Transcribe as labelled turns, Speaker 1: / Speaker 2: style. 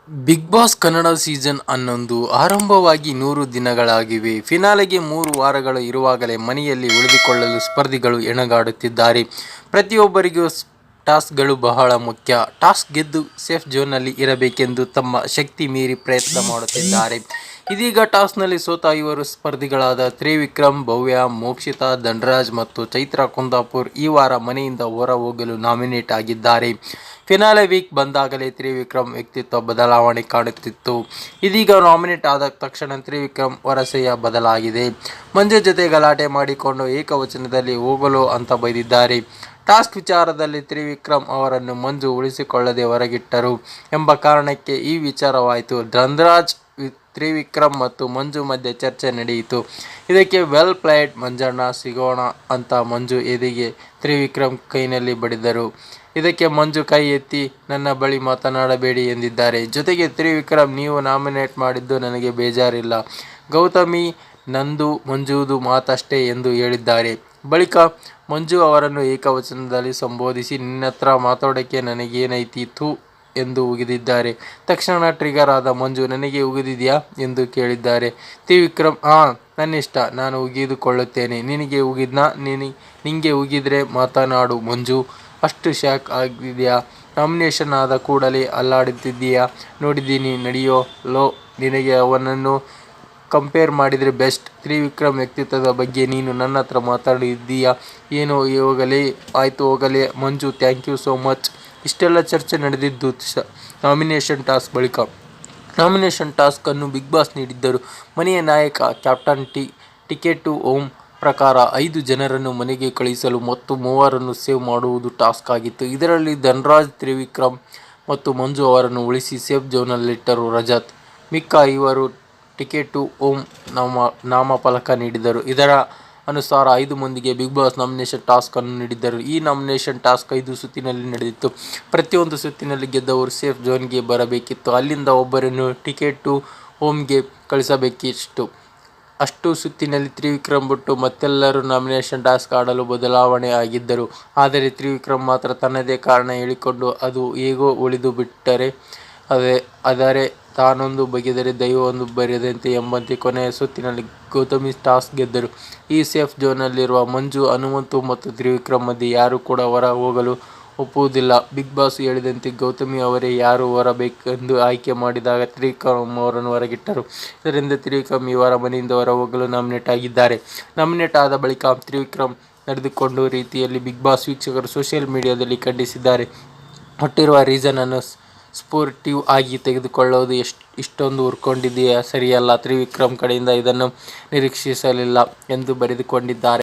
Speaker 1: Big boss Kannada season 11 ಆರಂಭವಾಗಿ 100 ದಿನಗಳಾಗಿವೆ. ಫಿನಾಲೆಗೆ 3 ವಾರಗಳು ಇರುವಾಗಲೇ ಮನೆಯಲ್ಲಿ ಉಳಿದುಕೊಳ್ಳಲು ಸ್ಪರ್ಧಿಗಳು ಹೆಣಗಾಡುತ್ತಿದ್ದಾರೆ. ಪ್ರತಿಯೊಬ್ಬರಿಗೂ ಟಾಸ್ಕ್ಗಳು ಬಹಳ ಮುಖ್ಯ. ಟಾಸ್ಕ್ ಗೆದ್ದು ಸೇಫ್ ಝೋನ್ನಲ್ಲಿ ಇರಬೇಕೆಂದು ತಮ್ಮ ಶಕ್ತಿ ಮೀರಿ ಪ್ರಯತ್ನ ಮಾಡುತ್ತಿದ್ದಾರೆ. ಇದೀಗ ಟಾಸ್ಕ್ನಲ್ಲಿ ಸೋತ 5 ಸ್ಪರ್ಧಿಗಳಾದ ತ್ರಿವಿಕ್ರಮ್, ಭವ್ಯ, ಮೋಕ್ಷಿತಾ, ಧನರಾಜ್ ಮತ್ತು ಚೈತ್ರಾ ಕುಂದಾಪುರ್ ಈ ವಾರ ಮನೆಯಿಂದ ಹೊರ ಹೋಗಲು ನಾಮಿನೇಟ್ ಆಗಿದ್ದಾರೆ. ಫಿನಾಲೆ ವೀಕ್ ಬಂದಾಗಲೇ ತ್ರಿವಿಕ್ರಮ್ ವ್ಯಕ್ತಿತ್ವ ಬದಲಾವಣೆ ಕಾಣುತ್ತಿತ್ತು. ಇದೀಗ ನಾಮಿನೇಟ್ ಆದ ತಕ್ಷಣ ತ್ರಿವಿಕ್ರಮ್ ವರಸೆಯ ಬದಲಾಗಿದೆ. ಮಂಜು ಜೊತೆ ಗಲಾಟೆ ಮಾಡಿಕೊಂಡು ಏಕವಚನದಲ್ಲಿ ಹೋಗಲು ಅಂತ ಬೈದಿದ್ದಾರೆ. ಟಾಸ್ಕ್ ವಿಚಾರದಲ್ಲಿ ತ್ರಿವಿಕ್ರಮ್ ಅವರನ್ನು ಮಂಜು ಉಳಿಸಿಕೊಳ್ಳದೆ ಹೊರಗಿಟ್ಟರು ಎಂಬ ಕಾರಣಕ್ಕೆ ಈ ವಿಚಾರವಾಯಿತು. ಧನರಾಜ್, ತ್ರಿವಿಕ್ರಮ್ ಮತ್ತು ಮಂಜು ಮಧ್ಯೆ ಚರ್ಚೆ ನಡೆಯಿತು. ಇದಕ್ಕೆ ವೆಲ್ ಪ್ಲೇಡ್ ಮಂಜಣ್ಣ, ಸಿಗೋಣ ಅಂತ ಮಂಜು ಎದೆಗೆ ತ್ರಿವಿಕ್ರಮ್ ಕೈನಲ್ಲಿ ಬಡಿದರು. ಇದಕ್ಕೆ ಮಂಜು ಕೈ ಎತ್ತಿ ನನ್ನ ಬಳಿ ಮಾತನಾಡಬೇಡಿ ಎಂದಿದ್ದಾರೆ. ಜೊತೆಗೆ ತ್ರಿವಿಕ್ರಮ್, ನೀವು ನಾಮಿನೇಟ್ ಮಾಡಿದ್ದು ನನಗೆ ಬೇಜಾರಿಲ್ಲ, ಗೌತಮಿ ನಂದು ಮಂಜುದು ಮಾತಷ್ಟೇ ಎಂದು ಹೇಳಿದ್ದಾರೆ. ಬಳಿಕ ಮಂಜು ಅವರನ್ನು ಏಕವಚನದಲ್ಲಿ ಸಂಬೋಧಿಸಿ ನಿನ್ನತ್ರ ಮಾತಾಡೋಕೆ ನನಗೇನೈತಿ ಥೂ ಎಂದು ಉಗಿದಿದ್ದಾರೆ. ತಕ್ಷಣ ಟ್ರಿಗರ್ ಆದ ಮಂಜು, ನನಗೆ ಉಗಿದಿದ್ಯಾ ಎಂದು ಕೇಳಿದ್ದಾರೆ. ತ್ರಿವಿಕ್ರಮ್, ನನ್ನಿಷ್ಟ, ನಾನು ಉಗಿದುಕೊಳ್ಳುತ್ತೇನೆ, ನಿನಗೆ ಉಗಿದ್ನಾ, ನಿಂಗೆ ಉಗಿದ್ರೆ ಮಾತನಾಡು ಮಂಜು, ಅಷ್ಟು ಶಾಕ್ ಆಗಿದೆಯಾ, ನಾಮಿನೇಷನ್ ಆದ ಕೂಡಲೇ ಅಲ್ಲಾಡುತ್ತಿದ್ದೀಯಾ, ನೋಡಿದ್ದೀನಿ ನಡಿಯೋ ಲೋ, ನಿನಗೆ ಅವನನ್ನು ಕಂಪೇರ್ ಮಾಡಿದರೆ ಬೆಸ್ಟ್. ತ್ರಿವಿಕ್ರಮ್ ವ್ಯಕ್ತಿತ್ವದ ಬಗ್ಗೆ ನೀನು ನನ್ನ ಹತ್ರ ಮಾತಾಡಿದ್ದೀಯಾ ಏನೋ, ಹೋಗಲೇ ಆಯಿತು ಹೋಗಲೇ ಮಂಜು, ಥ್ಯಾಂಕ್ ಯು ಸೋ ಮಚ್. ಇಷ್ಟೆಲ್ಲ ಚರ್ಚೆ ನಡೆದಿದ್ದು ನಾಮಿನೇಷನ್ ಟಾಸ್ಕ್ ಬಳಿಕ. ನಾಮಿನೇಷನ್ ಟಾಸ್ಕ್ ಅನ್ನು ಬಿಗ್ ಬಾಸ್ ನೀಡಿದ್ದರು. ಮನೆಯ ನಾಯಕ ಕ್ಯಾಪ್ಟನ್ ಟಿಕೆಟ್ ಟು ಹೋಮ್ ಪ್ರಕಾರ 5 ಜನರನ್ನು ಮನೆಗೆ ಕಳುಹಿಸಲು ಮತ್ತು 3ರನ್ನು ಸೇವ್ ಮಾಡುವುದು ಟಾಸ್ಕ್ ಆಗಿತ್ತು. ಇದರಲ್ಲಿ ಧನರಾಜ್, ತ್ರಿವಿಕ್ರಮ್ ಮತ್ತು ಮಂಜು ಅವರನ್ನು ಉಳಿಸಿ ಸೇಫ್ ಝೋನ್ನಲ್ಲಿಟ್ಟರು ರಜತ್. ಮಿಕ್ಕ 5 ಟಿಕೆಟ್ ಟು ಹೋಮ್ ನಾಮಫಲಕ ನೀಡಿದರು. ಇದರ ಅನುಸಾರ 5 ಮಂದಿಗೆ ಬಿಗ್ ಬಾಸ್ ನಾಮಿನೇಷನ್ ಟಾಸ್ಕ್ ಅನ್ನು ನೀಡಿದ್ದರು. ಈ ನಾಮಿನೇಷನ್ ಟಾಸ್ಕ್ 5 ಸುತ್ತಿನಲ್ಲಿ ನಡೆದಿತ್ತು. ಪ್ರತಿಯೊಂದು ಸುತ್ತಿನಲ್ಲಿ ಗೆದ್ದವರು ಸೇಫ್ ಝೋನ್ಗೆ ಬರಬೇಕಿತ್ತು. ಅಲ್ಲಿಂದ ಒಬ್ಬರನ್ನು ಟಿಕೆಟ್ ಟು ಹೋಮ್ಗೆ ಕಳಿಸಬೇಕಿತ್ತು. ಅಷ್ಟು ಸುತ್ತಿನಲ್ಲಿ ತ್ರಿವಿಕ್ರಮ್ ಬಿಟ್ಟು ಮತ್ತೆಲ್ಲರೂ ನಾಮಿನೇಷನ್ ಟಾಸ್ಕ್ ಆಡಲು ಬದಲಾವಣೆ ಆಗಿದ್ದರು. ಆದರೆ ತ್ರಿವಿಕ್ರಮ್ ಮಾತ್ರ ತನ್ನದೇ ಕಾರಣ ಹೇಳಿಕೊಂಡು ಅದು ಹೇಗೋ ಉಳಿದು ಬಿಟ್ಟರೆ, ಆದರೆ ತಾನೊಂದು ಬಗೆದರೆ ದೈವವೊಂದು ಬರೆದಂತೆ ಎಂಬಂತೆ ಕೊನೆಯ ಸುತ್ತಿನಲ್ಲಿ ಗೌತಮಿ ಟಾಸ್ಕ್ ಗೆದ್ದರು. ಈ ಸೇಫ್ ಝೋನ್ನಲ್ಲಿರುವ ಮಂಜು, ಹನುಮಂತು ಮತ್ತು ತ್ರಿವಿಕ್ರಮ್ ಮಧ್ಯೆ ಯಾರೂ ಕೂಡ ಹೊರ ಹೋಗಲು ಒಪ್ಪುವುದಿಲ್ಲ. ಬಿಗ್ ಬಾಸ್ ಹೇಳಿದಂತೆ ಗೌತಮಿ ಅವರೇ ಯಾರು ಹೊರಬೇಕೆಂದು ಆಯ್ಕೆ ಮಾಡಿದಾಗ ತ್ರಿವಿಕ್ರಮ್ ಅವರನ್ನು ಹೊರಗಿಟ್ಟರು. ಇದರಿಂದ ತ್ರಿವಿಕ್ರಮ್ ಈ ವಾರ ಮನೆಯಿಂದ ಹೊರ ಹೋಗಲು ನಾಮಿನೇಟ್ ಆಗಿದ್ದಾರೆ. ನಾಮಿನೇಟ್ ಆದ ಬಳಿಕ ತ್ರಿವಿಕ್ರಮ್ ನಡೆದುಕೊಂಡ ರೀತಿಯಲ್ಲಿ ಬಿಗ್ ಬಾಸ್ ವೀಕ್ಷಕರು ಸೋಷಿಯಲ್ ಮೀಡಿಯಾದಲ್ಲಿ ಖಂಡಿಸಿದ್ದಾರೆ. ಕೊಟ್ಟಿರುವ ರೀಸನ್ ಅನ್ನು ಸ್ಪೋರ್ಟಿವ್ ಆಗಿ ತೆಗೆದುಕೊಳ್ಳೋದು ಇಷ್ಟೊಂದು ಹುರ್ಕೊಂಡಿದ್ದು ಸರಿಯಲ್ಲ, ತ್ರಿವಿಕ್ರಮ್ ಕಡೆಯಿಂದ ಇದನ್ನು ನಿರೀಕ್ಷಿಸಲಿಲ್ಲ ಎಂದು ಬರೆದುಕೊಂಡಿದ್ದಾರೆ.